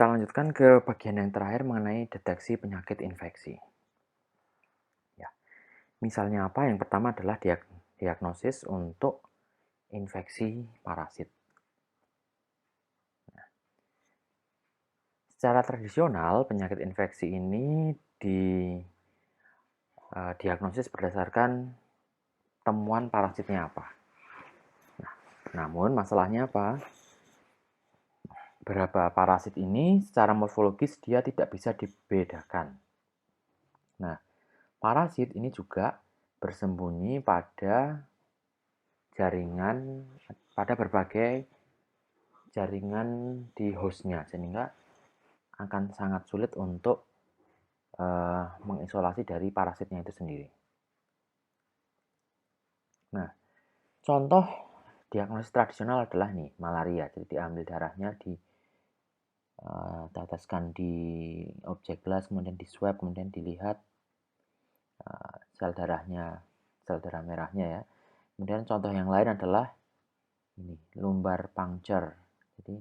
Kita lanjutkan ke bagian yang terakhir mengenai deteksi penyakit infeksi. Ya, misalnya apa? Yang pertama adalah diagnosis untuk infeksi parasit. Secara tradisional, penyakit infeksi ini diagnosis berdasarkan temuan parasitnya apa. Namun masalahnya apa? Beberapa parasit ini secara morfologis dia tidak bisa dibedakan. Nah, parasit ini juga bersembunyi pada berbagai jaringan di hostnya, sehingga akan sangat sulit untuk mengisolasi dari parasitnya itu sendiri. Nah, contoh diagnosis tradisional adalah nih malaria. Jadi diambil darahnya, diteteskan di objek gelas, kemudian di swab, kemudian dilihat sel darah merahnya ya. Kemudian contoh yang lain adalah ini lumbar puncture. Jadi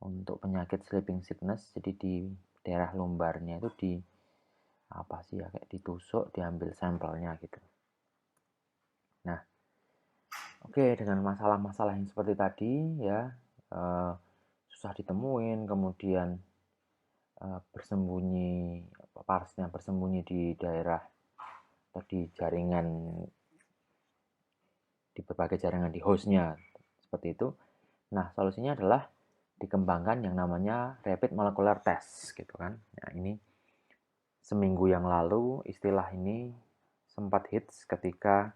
untuk penyakit sleeping sickness, jadi di daerah lumbarnya itu kayak ditusuk, diambil sampelnya gitu. Nah, oke, dengan masalah-masalah yang seperti tadi ya, susah ditemuin, kemudian parasitnya bersembunyi di daerah atau di berbagai jaringan di hostnya seperti itu. Nah, solusinya adalah dikembangkan yang namanya rapid molecular test gitu kan. Nah, ini seminggu yang lalu istilah ini sempat hits ketika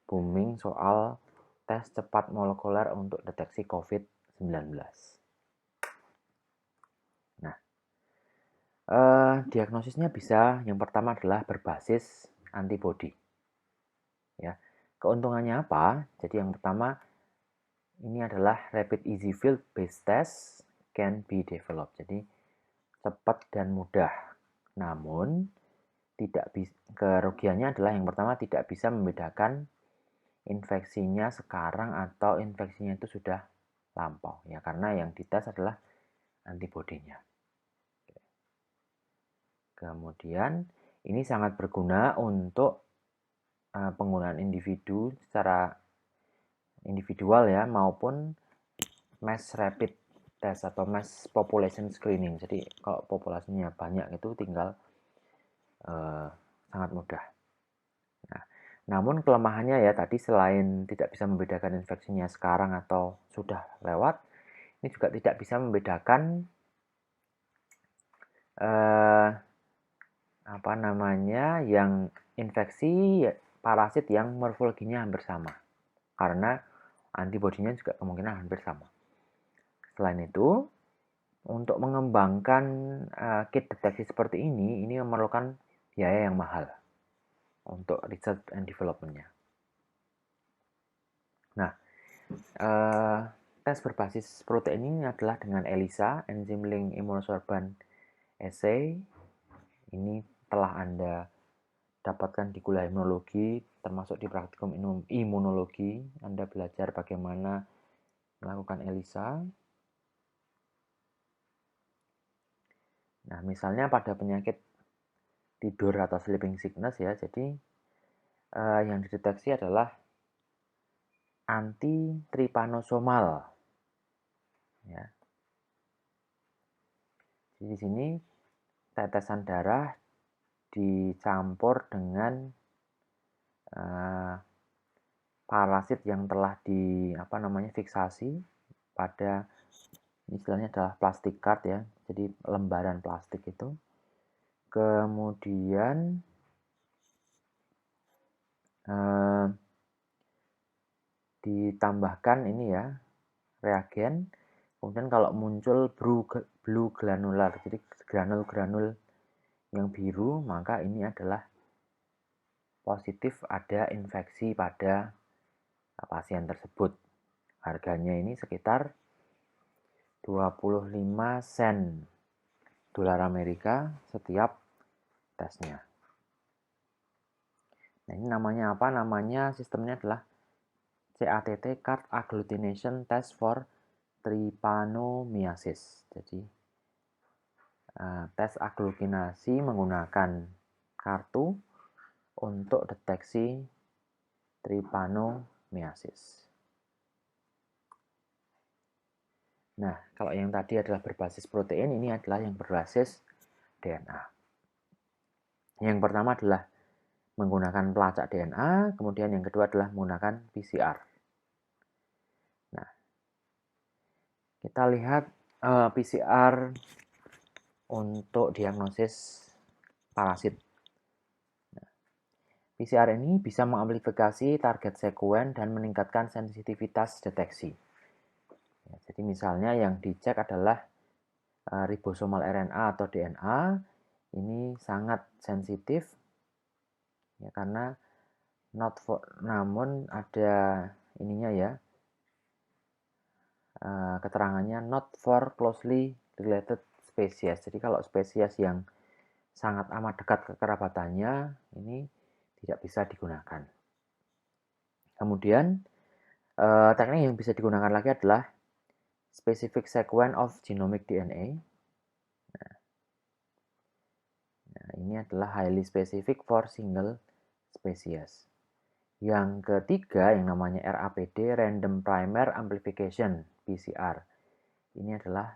booming soal tes cepat molekuler untuk deteksi COVID-19. Nah, diagnosisnya bisa yang pertama adalah berbasis antibody. Ya, keuntungannya apa? Jadi yang pertama ini adalah rapid easy field based test can be developed. Jadi cepat dan mudah. Namun kerugiannya adalah yang pertama tidak bisa membedakan infeksinya sekarang atau infeksinya itu sudah lampau ya, karena yang dites adalah antibodinya. Kemudian ini sangat berguna untuk penggunaan individu secara individual ya, maupun mass rapid test atau mass population screening. Jadi kalau populasinya banyak itu tinggal sangat mudah. Nah, namun kelemahannya ya tadi, selain tidak bisa membedakan infeksinya sekarang atau sudah lewat, ini juga tidak bisa membedakan yang infeksi parasit yang morfologinya hampir sama, karena antibodinya juga kemungkinan hampir sama. Selain itu, untuk mengembangkan kit deteksi seperti ini memerlukan biaya yang mahal untuk research and development-nya. Nah, tes berbasis protein ini adalah dengan ELISA, Enzyme Linked Immunosorbent Assay. Ini telah Anda dapatkan di kuliah imunologi, termasuk di praktikum imunologi. Anda belajar bagaimana melakukan ELISA. Nah, misalnya pada penyakit tidur atau sleeping sickness ya, jadi yang dideteksi adalah antitrypanosomal. Ya. Jadi di sini tetesan darah dicampur dengan parasit yang telah fiksasi pada, istilahnya adalah plastik card ya, jadi lembaran plastik itu. Kemudian ditambahkan ini ya reagen. Kemudian kalau muncul blue granular, jadi granul-granul yang biru, maka ini adalah positif ada infeksi pada pasien tersebut. Harganya ini sekitar 25 sen dolar Amerika setiap tesnya. Nah, ini namanya apa? Namanya sistemnya adalah CATT, Card Agglutination Test for tripanomiasis. Jadi tes aglutinasi menggunakan kartu untuk deteksi tripanomiasis. Nah, kalau yang tadi adalah berbasis protein, ini adalah yang berbasis DNA. Yang pertama adalah menggunakan pelacak DNA, kemudian yang kedua adalah menggunakan PCR. Nah, kita lihat PCR untuk diagnosis parasit. PCR ini bisa mengamplifikasi target sekuen dan meningkatkan sensitivitas deteksi. Ya, jadi misalnya yang dicek adalah ribosomal RNA atau DNA, ini sangat sensitif ya, karena namun ada ininya ya, keterangannya not for closely related species. Jadi kalau spesies yang sangat amat dekat kekerabatannya ini tidak bisa digunakan. Kemudian teknik yang bisa digunakan lagi adalah specific sequence of genomic DNA. Nah, ini adalah highly specific for single species. Yang ketiga yang namanya RAPD, Random Primer Amplification, PCR. Ini adalah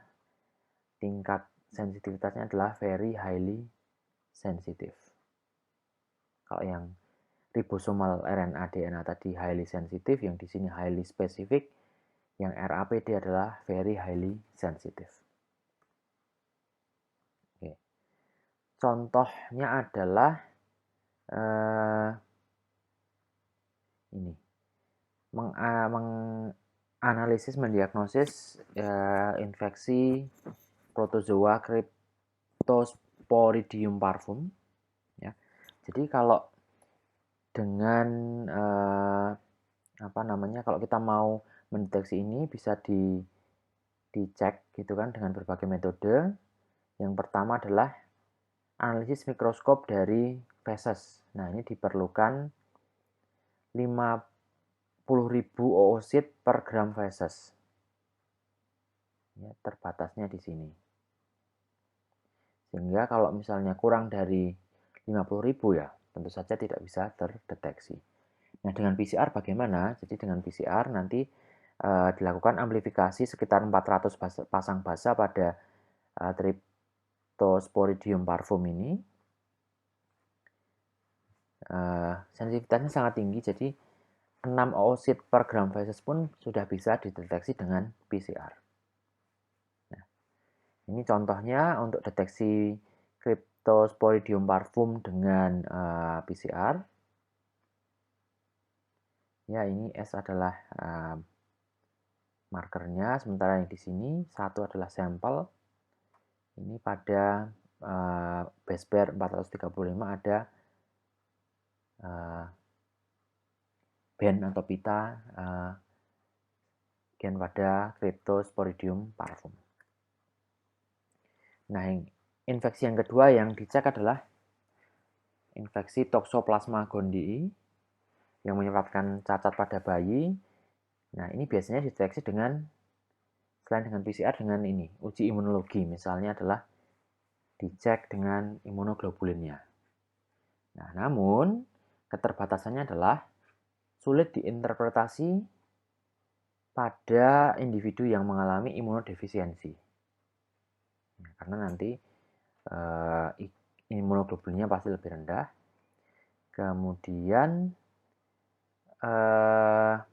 tingkat sensitivitasnya adalah very highly sensitive. Kalau yang ribosomal RNA DNA tadi highly sensitive, yang di sini highly specific, yang RAPD adalah very highly sensitive. Oke. Contohnya adalah ini, menganalisis, mendiagnosis infeksi protozoa Cryptosporidium parvum. Ya. Jadi kalau dengan kalau kita mau mendeteksi ini bisa dicek gitu kan dengan berbagai metode. Yang pertama adalah analisis mikroskop dari feses. Nah, ini diperlukan 50.000 oosit per gram feses. Ya, terbatasnya di sini. Sehingga kalau misalnya kurang dari 50.000 ya, tentu saja tidak bisa terdeteksi. Nah, dengan PCR bagaimana? Jadi dengan PCR nanti dilakukan amplifikasi sekitar 400 pasang basa pada Cryptosporidium parvum ini. Sensitivitasnya sangat tinggi, jadi 6 oosit per gram feses pun sudah bisa dideteksi dengan PCR. Nah, ini contohnya untuk deteksi Cryptosporidium parvum dengan PCR. Ya, ini S adalah markernya, sementara yang di sini 1 adalah sampel. Ini pada base pair 435 ada band atau pita gen pada Cryptosporidium parvum. Nah, infeksi yang kedua yang dicek adalah infeksi Toxoplasma gondii yang menyebabkan cacat pada bayi. Nah, ini biasanya dideteksi selain dengan PCR dengan ini, uji imunologi. Misalnya adalah dicek dengan imunoglobulinnya. Nah, namun keterbatasannya adalah sulit diinterpretasi pada individu yang mengalami imunodefisiensi. Nah, karena nanti imunoglobulinnya pasti lebih rendah. Kemudian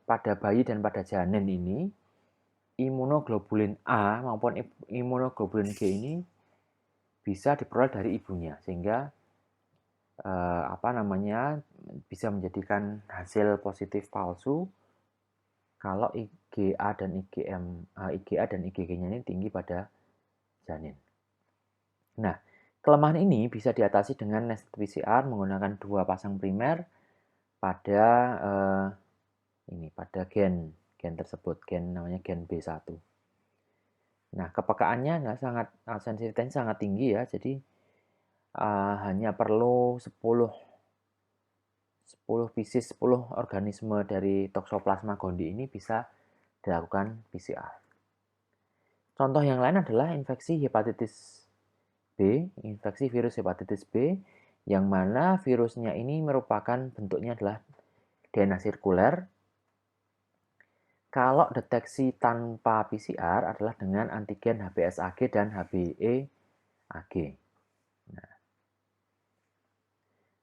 pada bayi dan pada janin ini imunoglobulin A maupun imunoglobulin G ini bisa diperoleh dari ibunya, sehingga bisa menjadikan hasil positif palsu kalau IgA dan IgG-nya ini tinggi pada janin. Nah, kelemahan ini bisa diatasi dengan nested PCR menggunakan 2 pasang primer pada pada gen tersebut, namanya gen B1. Nah, kepekaannya sensitivitasnya sangat tinggi ya, jadi hanya perlu 10 spesies, 10 organisme dari Toxoplasma gondii ini bisa dilakukan PCR. Contoh yang lain adalah infeksi hepatitis B, infeksi virus hepatitis B, yang mana virusnya ini merupakan bentuknya adalah DNA sirkuler. Kalau deteksi tanpa PCR adalah dengan antigen HBsAg dan HBeAg.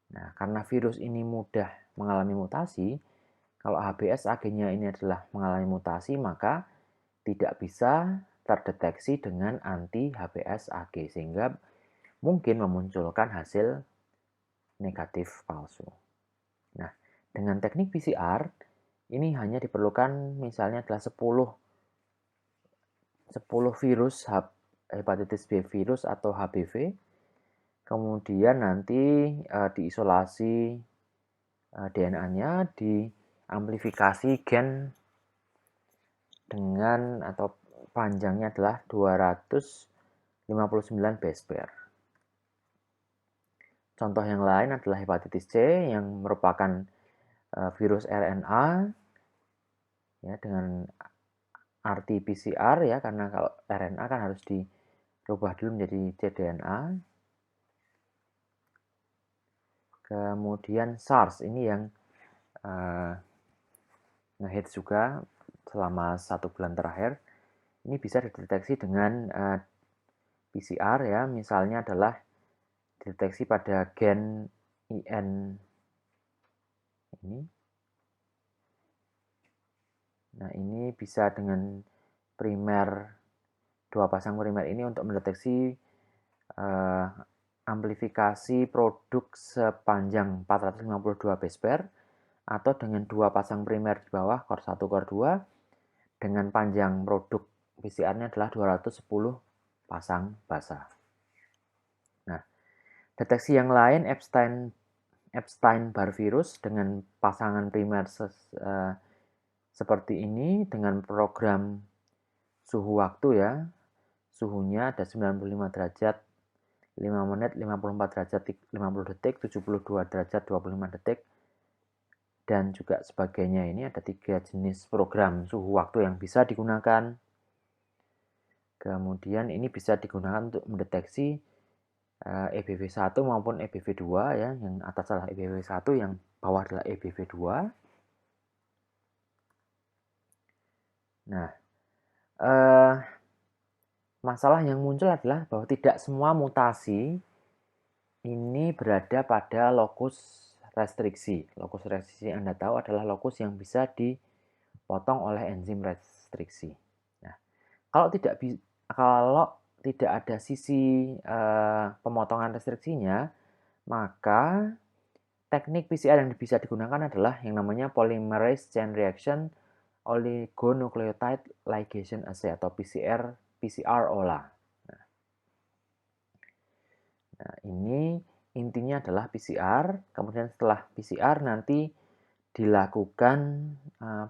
Nah, karena virus ini mudah mengalami mutasi, kalau HBsAg-nya ini adalah mengalami mutasi, maka tidak bisa terdeteksi dengan anti-HBsAg, sehingga mungkin memunculkan hasil negatif palsu. Nah, dengan teknik PCR, ini hanya diperlukan misalnya adalah 10 virus hepatitis B virus atau HBV, kemudian nanti diisolasi DNA-nya, diamplifikasi gen dengan atau panjangnya adalah 259 base pair. Contoh yang lain adalah hepatitis C yang merupakan virus RNA ya dengan RT-PCR ya, karena kalau RNA kan harus dirubah dulu menjadi cDNA. Kemudian SARS ini yang ngehits juga selama 1 bulan terakhir. Ini bisa dideteksi dengan PCR ya, misalnya adalah deteksi pada gen IN ini. Nah, ini bisa dengan primer, 2 pasang primer ini untuk mendeteksi amplifikasi produk sepanjang 452 base pair, atau dengan 2 pasang primer di bawah, core 1, core 2, dengan panjang produk PCR-nya adalah 210 pasang basa. Nah, deteksi yang lain Epstein-Barr virus dengan pasangan primer seperti ini dengan program suhu waktu ya. Suhunya ada 95 derajat 5 menit, 54 derajat 50 detik, 72 derajat 25 detik, dan juga sebagainya. Ini ada 3 jenis program suhu waktu yang bisa digunakan. Kemudian ini bisa digunakan untuk mendeteksi EBV1 maupun EBV2 ya. Yang atas adalah EBV1, yang bawah adalah EBV2. Nah, masalah yang muncul adalah bahwa tidak semua mutasi ini berada pada lokus restriksi. Lokus restriksi Anda tahu adalah lokus yang bisa dipotong oleh enzim restriksi. Nah, kalau tidak ada sisi pemotongan restriksinya, maka teknik PCR yang bisa digunakan adalah yang namanya polymerase chain reaction oligonucleotide ligation assay atau PCR-OLA. Nah, ini intinya adalah PCR, kemudian setelah PCR nanti dilakukan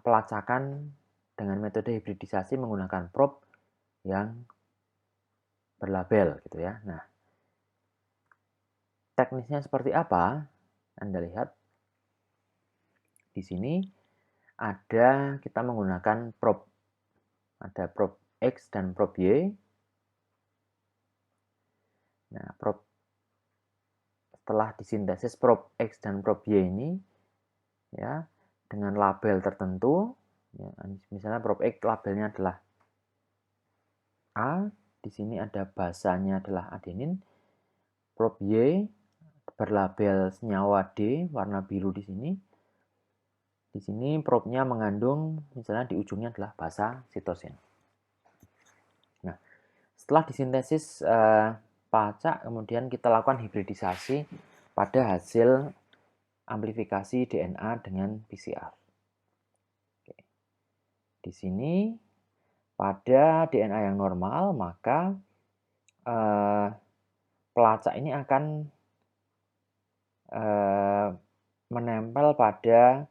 pelacakan dengan metode hibridisasi menggunakan probe yang berlabel gitu ya. Nah, teknisnya seperti apa? Anda lihat di sini ada, kita menggunakan probe. Ada probe X dan probe Y. Nah, probe setelah disintesis probe X dan probe Y ini ya dengan label tertentu ya, misalnya probe X labelnya adalah A, di sini ada basanya adalah adenin. Probe Y berlabel senyawa D warna biru di sini. Di sini probe-nya mengandung misalnya di ujungnya adalah basa sitosin. Nah, setelah disintesis pelacak, kemudian kita lakukan hibridisasi pada hasil amplifikasi DNA dengan PCR. Oke. Di sini pada DNA yang normal, maka pelacak ini akan menempel pada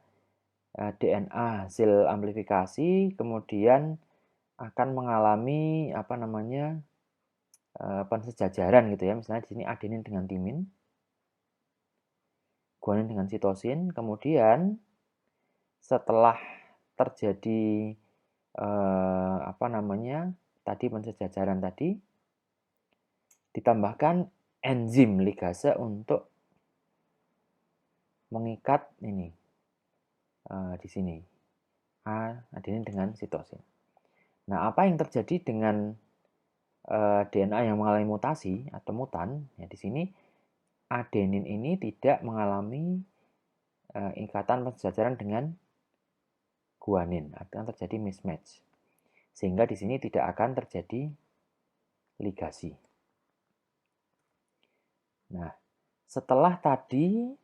DNA hasil amplifikasi, kemudian akan mengalami pensejajaran gitu ya. Misalnya di sini adenin dengan timin, guanin dengan sitosin. Kemudian setelah terjadi tadi pensejajaran tadi, ditambahkan enzim ligase untuk mengikat ini di sini adenin dengan sitosin. Nah, apa yang terjadi dengan DNA yang mengalami mutasi atau mutan? Ya, di sini adenin ini tidak mengalami ikatan pensejajaran dengan guanin, akan terjadi mismatch. Sehingga di sini tidak akan terjadi ligasi. Nah, setelah tadi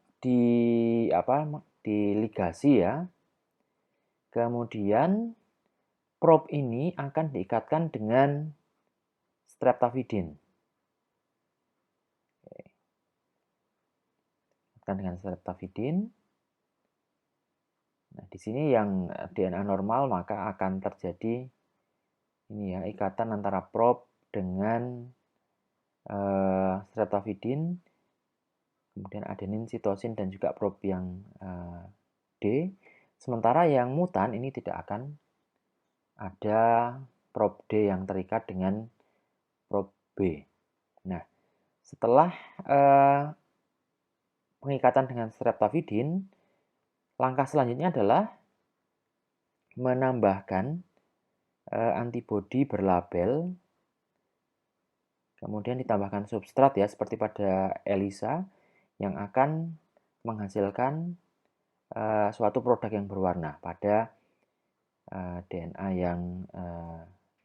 diligasi ya, kemudian probe ini akan diikatkan dengan streptavidin. Ikatkan dengan streptavidin. Nah, di sini yang DNA normal maka akan terjadi ini ya, ikatan antara probe dengan streptavidin, kemudian adenin, sitosin, dan juga probe yang D. Sementara yang mutan ini tidak akan ada probe D yang terikat dengan probe B. Nah, setelah pengikatan dengan streptavidin, langkah selanjutnya adalah menambahkan antibodi berlabel, kemudian ditambahkan substrat ya, seperti pada ELISA, yang akan menghasilkan suatu produk yang berwarna pada DNA yang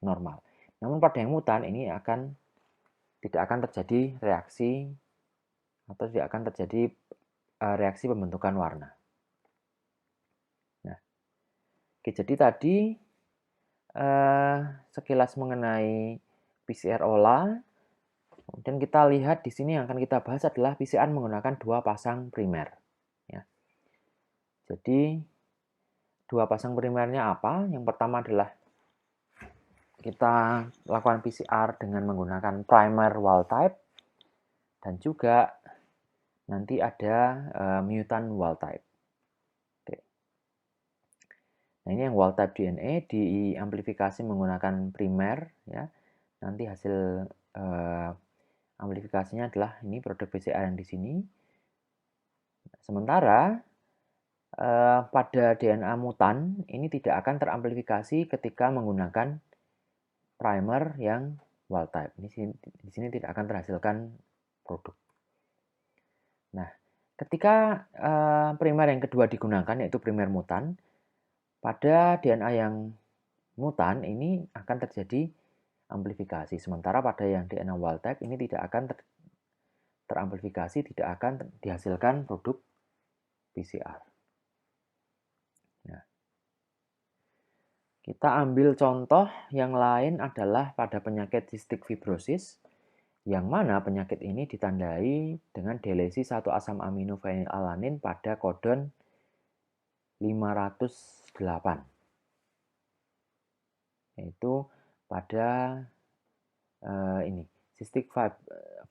normal. Namun pada yang mutan ini tidak akan terjadi reaksi atau tidak akan terjadi reaksi pembentukan warna. Nah, oke, jadi tadi sekilas mengenai PCR olah. Kemudian kita lihat di sini yang akan kita bahas adalah PCR menggunakan 2 pasang primer. Ya. Jadi 2 pasang primernya apa? Yang pertama adalah kita lakukan PCR dengan menggunakan primer wild type dan juga nanti ada mutant wild type. Oke. Nah, ini yang wild type DNA diamplifikasi menggunakan primer ya. Nanti hasil amplifikasinya adalah ini produk PCR yang di sini. Sementara pada DNA mutan ini tidak akan teramplifikasi ketika menggunakan primer yang wild type. Di sini tidak akan terhasilkan produk. Nah, ketika primer yang kedua digunakan yaitu primer mutan, pada DNA yang mutan ini akan terjadi amplifikasi. Sementara pada yang DNA wild type ini tidak akan teramplifikasi, tidak akan dihasilkan produk PCR. Nah, kita ambil contoh yang lain adalah pada penyakit cystic fibrosis, yang mana penyakit ini ditandai dengan delesi 1 asam amino fenilalanin pada kodon 508. Yaitu pada ini cystic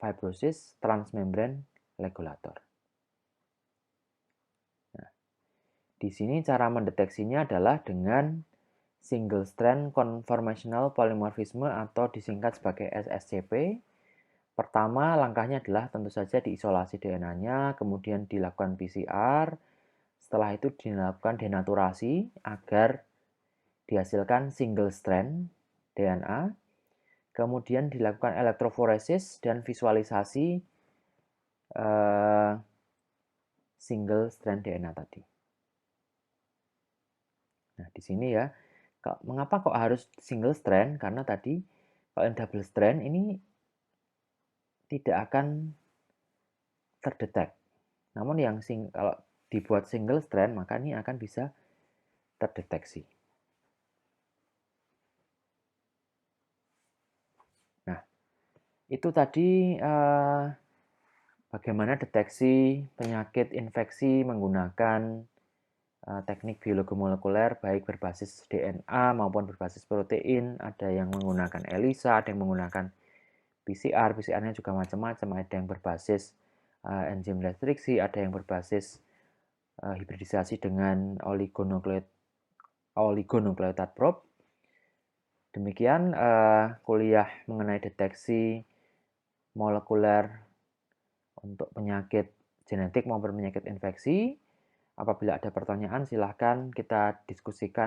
fibrosis transmembrane regulator. Nah, di sini cara mendeteksinya adalah dengan single strand conformational polymorphism atau disingkat sebagai SSCP. Pertama, langkahnya adalah tentu saja diisolasi DNA-nya, kemudian dilakukan PCR. Setelah itu dilakukan denaturasi agar dihasilkan single strand DNA. Kemudian dilakukan elektroforesis dan visualisasi single strand DNA tadi. Nah, di sini ya, mengapa kok harus single strand? Karena tadi kalau yang double strand ini tidak akan terdetek. Namun yang kalau dibuat single strand, maka ini akan bisa terdeteksi. Nah, itu tadi bagaimana deteksi penyakit infeksi menggunakan teknik biologi molekuler, baik berbasis DNA maupun berbasis protein. Ada yang menggunakan ELISA, ada yang menggunakan PCR. PCR-nya juga macam-macam. Ada yang berbasis enzim restriksi, ada yang berbasis hibridisasi dengan oligonucleotide probe. Demikian kuliah mengenai deteksi molekuler untuk penyakit genetik maupun penyakit infeksi. Apabila ada pertanyaan, silahkan kita diskusikan